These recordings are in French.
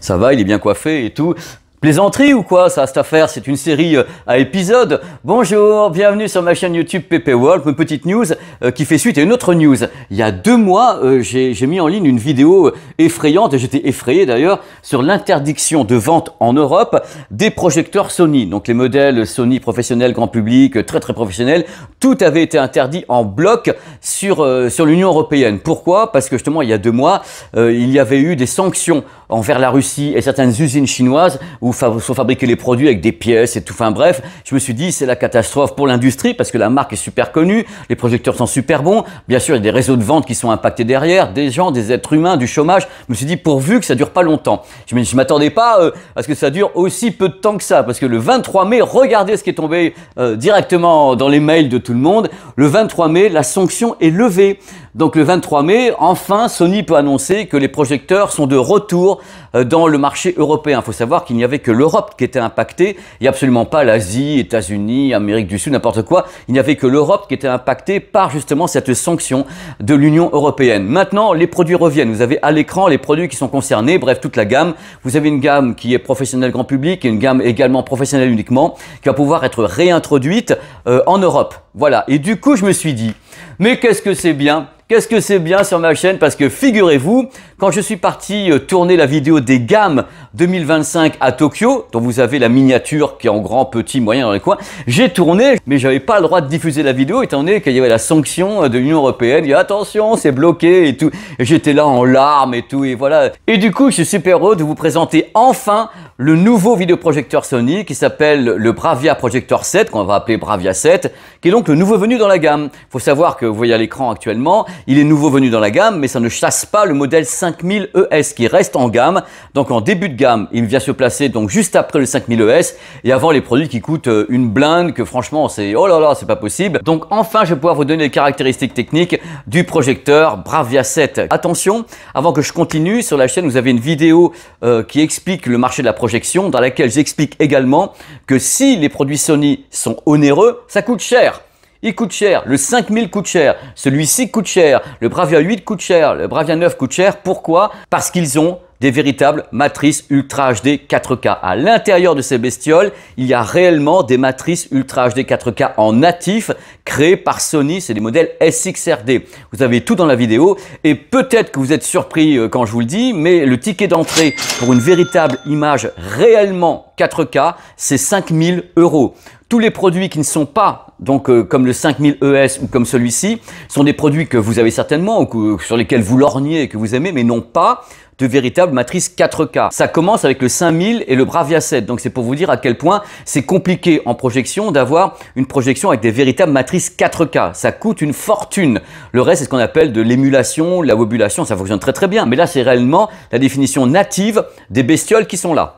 Ça va, il est bien coiffé et tout. Plaisanterie ou quoi, ça, cette affaire? C'est une série à épisodes. Bonjour, bienvenue sur ma chaîne YouTube PP World, une petite news qui fait suite à une autre news. Il y a 2 mois, j'ai mis en ligne une vidéo effrayante, et j'étais effrayé d'ailleurs, sur l'interdiction de vente en Europe des projecteurs Sony. Donc les modèles Sony professionnels, grand public, très professionnels, tout avait été interdit en bloc sur l'Union européenne. Pourquoi? Parce que justement, il y a 2 mois, il y avait eu des sanctions envers la Russie et certaines usines chinoises où sont fabriqués les produits avec des pièces et tout. Enfin bref, je me suis dit c'est la catastrophe pour l'industrie parce que la marque est super connue, les projecteurs sont super bons. Bien sûr, il y a des réseaux de vente qui sont impactés derrière, des gens, des êtres humains, du chômage. Je me suis dit pourvu que ça dure pas longtemps. Je m'attendais pas à ce que ça dure aussi peu de temps que ça parce que le 23 mai, regardez ce qui est tombé directement dans les mails de tout le monde. Le 23 mai, la sanction est levée. Donc le 23 mai, enfin, Sony peut annoncer que les projecteurs sont de retour dans le marché européen. Il faut savoir qu'il n'y avait que l'Europe qui était impactée, et absolument pas l'Asie, États-Unis, Amérique du Sud, n'importe quoi. Il n'y avait que l'Europe qui était impactée par justement cette sanction de l'Union européenne. Maintenant, les produits reviennent. Vous avez à l'écran les produits qui sont concernés, bref, toute la gamme. Vous avez une gamme qui est professionnelle grand public et une gamme également professionnelle uniquement, qui va pouvoir être réintroduite en Europe. Voilà. Et du coup, je me suis dit, mais qu'est-ce que c'est bien? Qu'est-ce que c'est bien sur ma chaîne? Parce que figurez-vous, quand je suis parti tourner la vidéo des gammes 2025 à Tokyo, dont vous avez la miniature qui est en grand, petit, moyen dans les coins, j'ai tourné, mais j'avais pas le droit de diffuser la vidéo étant donné qu'il y avait la sanction de l'Union européenne. Il y a attention, c'est bloqué et tout. Et j'étais là en larmes et tout, et voilà. Et du coup, je suis super heureux de vous présenter enfin le nouveau vidéoprojecteur Sony qui s'appelle le Bravia Projector 7, qu'on va appeler Bravia 7, qui est donc le nouveau venu dans la gamme. Il faut savoir que vous voyez à l'écran actuellement, il est nouveau venu dans la gamme, mais ça ne chasse pas le modèle 5000 ES qui reste en gamme. Donc en début de gamme, il vient se placer donc juste après le 5000 ES et avant les produits qui coûtent une blinde que franchement c'est oh là là, c'est pas possible. Donc enfin, je vais pouvoir vous donner les caractéristiques techniques du projecteur Bravia 7. Attention, avant que je continue, sur la chaîne, vous avez une vidéo qui explique le marché de la projection, dans laquelle j'explique également que si les produits Sony sont onéreux, ça coûte cher. Il coûte cher, le 5000 coûte cher, celui-ci coûte cher, le Bravia 8 coûte cher, le Bravia 9 coûte cher. Pourquoi? Parce qu'ils ont des véritables matrices Ultra HD 4K. À l'intérieur de ces bestioles, il y a réellement des matrices Ultra HD 4K en natif créées par Sony. C'est des modèles SXRD. Vous avez tout dans la vidéo et peut-être que vous êtes surpris quand je vous le dis, mais le ticket d'entrée pour une véritable image réellement 4K, c'est 5000 €. Tous les produits qui ne sont pas donc comme le 5000 ES ou comme celui-ci sont des produits que vous avez certainement ou sur lesquels vous lorgnez et que vous aimez, mais non pas de véritable matrice 4K. Ça commence avec le 5000 et le Bravia 7. Donc c'est pour vous dire à quel point c'est compliqué en projection d'avoir une projection avec des véritables matrices 4K. Ça coûte une fortune. Le reste, c'est ce qu'on appelle de l'émulation, la wobulation. Ça fonctionne très bien. Mais là, c'est réellement la définition native des bestioles qui sont là.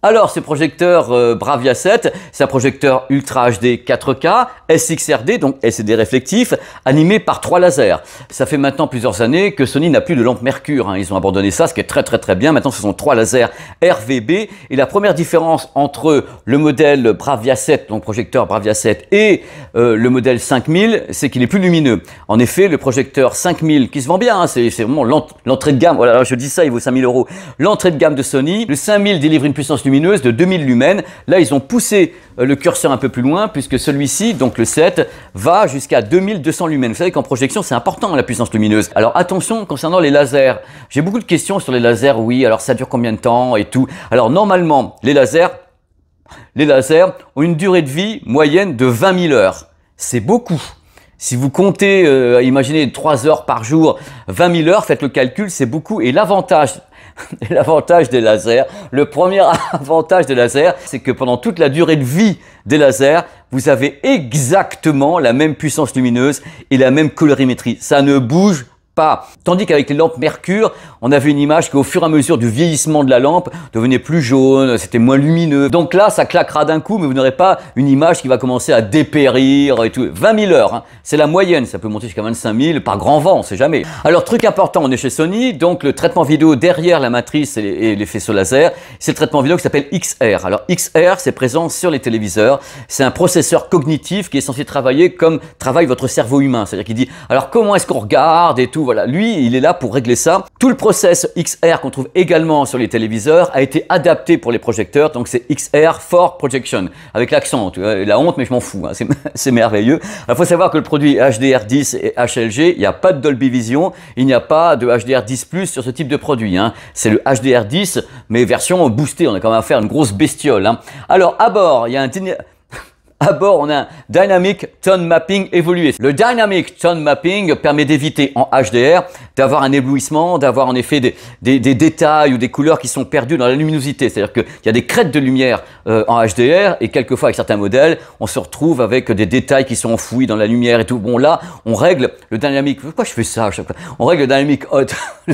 Alors, ce projecteur Bravia 7, c'est un projecteur Ultra HD 4K, SXRD, donc LCD réflectif, animé par 3 lasers. Ça fait maintenant plusieurs années que Sony n'a plus de lampe mercure. Ils ont abandonné ça, ce qui est très bien. Maintenant, ce sont 3 lasers RVB. Et la première différence entre le modèle Bravia 7, donc projecteur Bravia 7, et le modèle 5000, c'est qu'il est plus lumineux. En effet, le projecteur 5000, qui se vend bien, c'est vraiment l'entrée de gamme. Voilà, je dis ça, il vaut 5000 €. L'entrée de gamme de Sony, le 5000 délivre une puissance lumineuse de 2000 lumens. Là, ils ont poussé le curseur un peu plus loin puisque celui-ci, donc le 7, va jusqu'à 2200 lumens. Vous savez qu'en projection, c'est important la puissance lumineuse. Alors attention concernant les lasers. J'ai beaucoup de questions sur les lasers. Oui, alors ça dure combien de temps et tout. Alors normalement, les lasers ont une durée de vie moyenne de 20 000 heures. C'est beaucoup. Si vous comptez, imaginez 3 heures par jour, 20 000 heures, faites le calcul, c'est beaucoup. Et l'avantage des lasers, le premier avantage des lasers, c'est que pendant toute la durée de vie des lasers, vous avez exactement la même puissance lumineuse et la même colorimétrie. Ça ne bouge pas. Tandis qu'avec les lampes mercure, on avait une image qui au fur et à mesure du vieillissement de la lampe devenait plus jaune, c'était moins lumineux. Donc là, ça claquera d'un coup, mais vous n'aurez pas une image qui va commencer à dépérir et tout. 20 000 heures, hein. C'est la moyenne, ça peut monter jusqu'à 25 000 par grand vent, on sait jamais. Alors truc important, on est chez Sony, donc le traitement vidéo derrière la matrice et les faisceaux laser, c'est le traitement vidéo qui s'appelle XR. Alors XR, c'est présent sur les téléviseurs, c'est un processeur cognitif qui est censé travailler comme travaille votre cerveau humain, c'est-à-dire qu'il dit alors comment est-ce qu'on regarde et tout. voilà, lui, il est là pour régler ça. Tout le process XR qu'on trouve également sur les téléviseurs a été adapté pour les projecteurs, donc c'est XR for Projection, avec l'accent, la honte, mais je m'en fous, hein, c'est merveilleux. Il faut savoir que le produit HDR10 et HLG, il n'y a pas de Dolby Vision, il n'y a pas de HDR10+ sur ce type de produit, hein. C'est le HDR10, mais version boostée, on a quand même à faire une grosse bestiole, hein. Alors, à bord, il y a à bord, on a un Dynamic Tone Mapping évolué. Le Dynamic Tone Mapping permet d'éviter en HDR d'avoir un éblouissement, d'avoir en effet des détails ou des couleurs qui sont perdues dans la luminosité. C'est-à-dire qu'il y a des crêtes de lumière en HDR et quelquefois avec certains modèles, on se retrouve avec des détails qui sont enfouis dans la lumière et tout. Bon là, on règle le Dynamic... Pourquoi je fais ça à chaque fois? On règle le Dynamic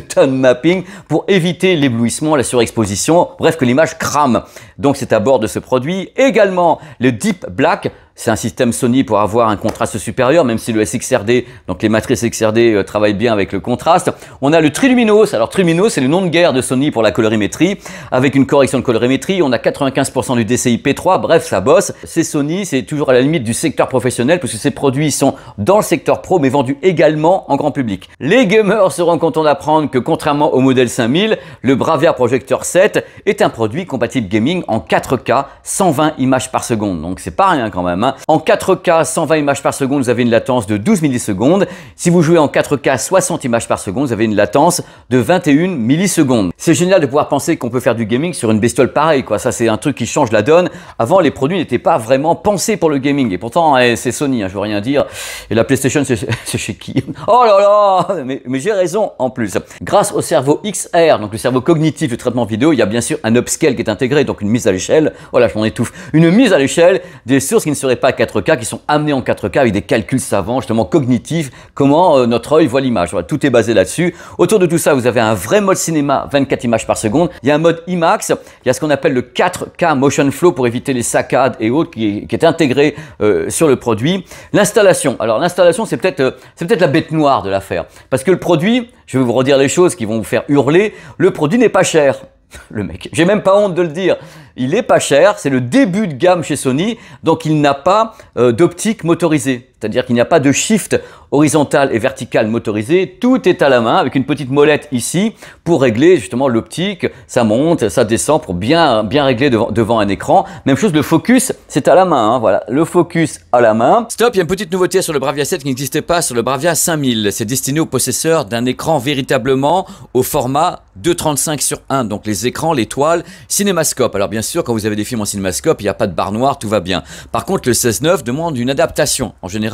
Tone Mapping pour éviter l'éblouissement, la surexposition, bref que l'image crame. Donc c'est à bord de ce produit. Également le Deep Black. C'est un système Sony pour avoir un contraste supérieur, même si le SXRD, donc les matrices XRD travaillent bien avec le contraste. On a le Triluminos. Alors Triluminos, c'est le nom de guerre de Sony pour la colorimétrie. Avec une correction de colorimétrie, on a 95% du DCI-P3. Bref, ça bosse. C'est Sony, c'est toujours à la limite du secteur professionnel, puisque ces produits sont dans le secteur pro, mais vendus également en grand public. Les gamers seront contents d'apprendre que contrairement au modèle 5000, le Bravia Projector 7 est un produit compatible gaming en 4K, 120 images par seconde. Donc c'est pas rien quand même. En 4K 120 images par seconde, vous avez une latence de 12 millisecondes. Si vous jouez en 4K 60 images par seconde, vous avez une latence de 21 millisecondes. C'est génial de pouvoir penser qu'on peut faire du gaming sur une bestiole pareille, quoi. Ça, c'est un truc qui change la donne. Avant, les produits n'étaient pas vraiment pensés pour le gaming. Et pourtant, c'est Sony, hein, je veux rien dire. Et la PlayStation, c'est chez qui? Oh là là! Mais j'ai raison en plus. Grâce au cerveau XR, donc le cerveau cognitif de traitement vidéo, il y a bien sûr un upscale qui est intégré, donc une mise à l'échelle. Voilà, je m'en étouffe. Une mise à l'échelle des sources qui ne seraient pas 4K, qui sont amenés en 4K avec des calculs savants, justement cognitifs, comment notre œil voit l'image. Voilà, tout est basé là-dessus. Autour de tout ça, vous avez un vrai mode cinéma, 24 images par seconde. Il y a un mode IMAX, il y a ce qu'on appelle le 4K Motion Flow pour éviter les saccades et autres qui est intégré sur le produit. L'installation. Alors l'installation, c'est peut-être la bête noire de l'affaire. Parce que le produit, je vais vous redire les choses qui vont vous faire hurler, le produit n'est pas cher. Le mec, j'ai même pas honte de le dire. Il est pas cher, c'est le début de gamme chez Sony, donc il n'a pas d'optique motorisée. C'est-à-dire qu'il n'y a pas de shift horizontal et vertical motorisé. Tout est à la main avec une petite molette ici pour régler justement l'optique. Ça monte, ça descend pour bien régler devant un écran. Même chose, le focus, c'est à la main. Hein, voilà, le focus à la main. Stop, il y a une petite nouveauté sur le Bravia 7 qui n'existait pas sur le Bravia 5000. C'est destiné aux possesseurs d'un écran véritablement au format 2,35/1. Donc les écrans, les toiles, cinémascope. Alors bien sûr, quand vous avez des films en cinémascope, il n'y a pas de barre noire, tout va bien. Par contre, le 16:9 demande une adaptation. En général,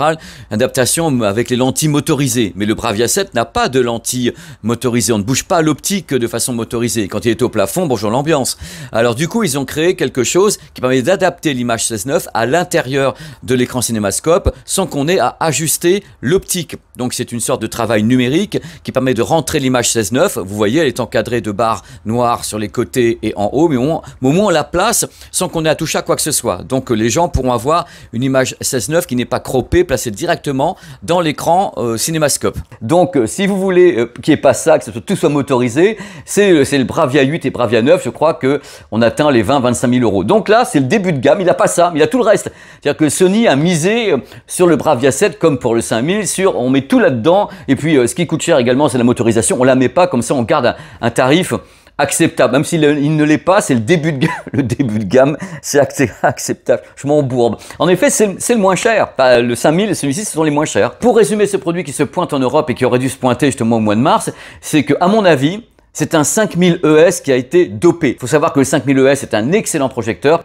adaptation avec les lentilles motorisées. Mais le Bravia 7 n'a pas de lentilles motorisées. On ne bouge pas l'optique de façon motorisée. Quand il est au plafond, bonjour l'ambiance. Alors du coup, ils ont créé quelque chose qui permet d'adapter l'image 16:9 à l'intérieur de l'écran cinémascope sans qu'on ait à ajuster l'optique. Donc c'est une sorte de travail numérique qui permet de rentrer l'image 16:9. Vous voyez, elle est encadrée de barres noires sur les côtés et en haut, mais au moins on la place sans qu'on ait à toucher à quoi que ce soit. Donc les gens pourront avoir une image 16:9 qui n'est pas croppée, placée directement dans l'écran cinémascope. Donc si vous voulez qu'il n'y ait pas ça, que tout soit motorisé, c'est le Bravia 8 et Bravia 9, je crois qu'on atteint les 20-25 000 euros. Donc là, c'est le début de gamme, il n'a pas ça, mais il a tout le reste. C'est-à-dire que Sony a misé sur le Bravia 7 comme pour le 5000, on met tout là-dedans, et puis ce qui coûte cher également, c'est la motorisation, on la met pas, comme ça on garde un tarif acceptable, même s'il ne l'est pas, c'est le début de gamme, c'est acceptable, je m'embourbe. En effet, c'est le moins cher, le 5000 et celui-ci, ce sont les moins chers. Pour résumer ce produit qui se pointe en Europe et qui aurait dû se pointer justement au mois de mars, c'est que, à mon avis, c'est un 5000 ES qui a été dopé. Il faut savoir que le 5000 ES est un excellent projecteur.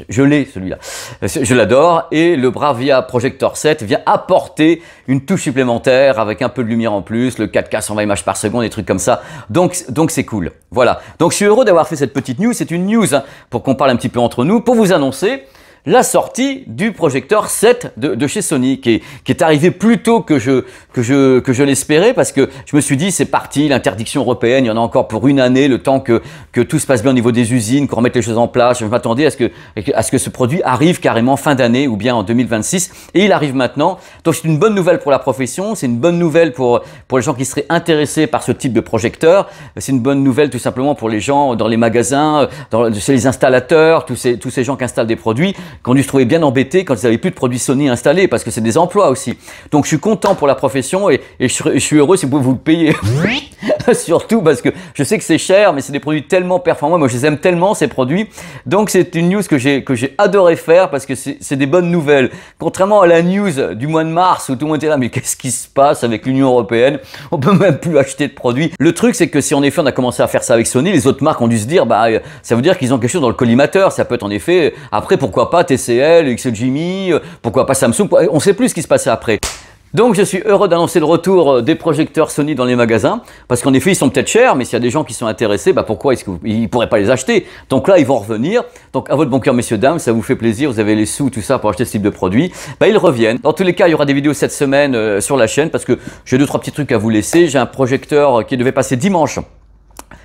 Je l'ai celui-là, je l'adore, et le Bravia Projector 7 vient apporter une touche supplémentaire avec un peu de lumière en plus, le 4K 120 images par seconde, des trucs comme ça, donc c'est cool. Voilà, donc je suis heureux d'avoir fait cette petite news, c'est une news hein, pour qu'on parle un petit peu entre nous, pour vous annoncer la sortie du projecteur 7 de chez Sony qui est arrivé plus tôt que je l'espérais, parce que je me suis dit c'est parti, l'interdiction européenne, il y en a encore pour une année, le temps que tout se passe bien au niveau des usines, qu'on remette les choses en place. Je m'attendais à ce que ce produit arrive carrément fin d'année ou bien en 2026, et il arrive maintenant. Donc c'est une bonne nouvelle pour la profession, c'est une bonne nouvelle pour les gens qui seraient intéressés par ce type de projecteur, c'est une bonne nouvelle tout simplement pour les gens dans les magasins, chez les installateurs, tous ces gens qui installent des produits. qui ont dû se trouver bien embêtés quand ils n'avaient plus de produits Sony installés, parce que c'est des emplois aussi. Donc je suis content pour la profession et je suis heureux si vous pouvez vous le payer. Surtout parce que je sais que c'est cher, mais c'est des produits tellement performants. Moi, je les aime tellement, ces produits. Donc c'est une news que j'ai adoré faire parce que c'est des bonnes nouvelles. Contrairement à la news du mois de mars où tout le monde était là, mais qu'est-ce qui se passe avec l'Union européenne? On peut même plus acheter de produits. Le truc, c'est que si en effet on a commencé à faire ça avec Sony, les autres marques ont dû se dire, bah ça veut dire qu'ils ont quelque chose dans le collimateur. Ça peut être en effet, après pourquoi pas TCL, XLJMI, pourquoi pas Samsung, on sait plus ce qui se passait après. Donc je suis heureux d'annoncer le retour des projecteurs Sony dans les magasins, parce qu'en effet ils sont peut-être chers, mais s'il y a des gens qui sont intéressés, bah pourquoi est-ce qu'ils ne pourraient pas les acheter? Donc là ils vont revenir, donc à votre bon cœur messieurs dames, ça vous fait plaisir, vous avez les sous, tout ça pour acheter ce type de produit, bah ils reviennent. Dans tous les cas il y aura des vidéos cette semaine sur la chaîne, parce que j'ai 2-3 petits trucs à vous laisser. J'ai un projecteur qui devait passer dimanche,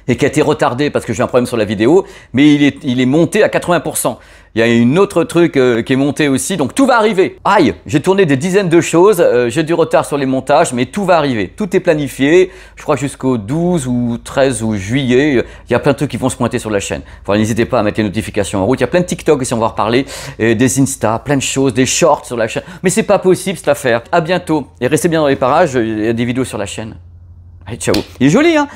et qui a été retardé parce que j'ai un problème sur la vidéo, mais il est monté à 80%. Il y a une autre truc qui est monté aussi, donc tout va arriver. Aïe, j'ai tourné des dizaines de choses, j'ai du retard sur les montages, mais tout va arriver. Tout est planifié, je crois jusqu'au 12 ou 13 ou juillet, il y a plein de trucs qui vont se pointer sur la chaîne. Enfin, n'hésitez pas à mettre les notifications en route, il y a plein de TikTok aussi, on va en reparler, des Insta, plein de choses, des shorts sur la chaîne. Mais c'est pas possible cette affaire. À bientôt, et restez bien dans les parages, il y a des vidéos sur la chaîne. Allez, ciao. Il est joli, hein?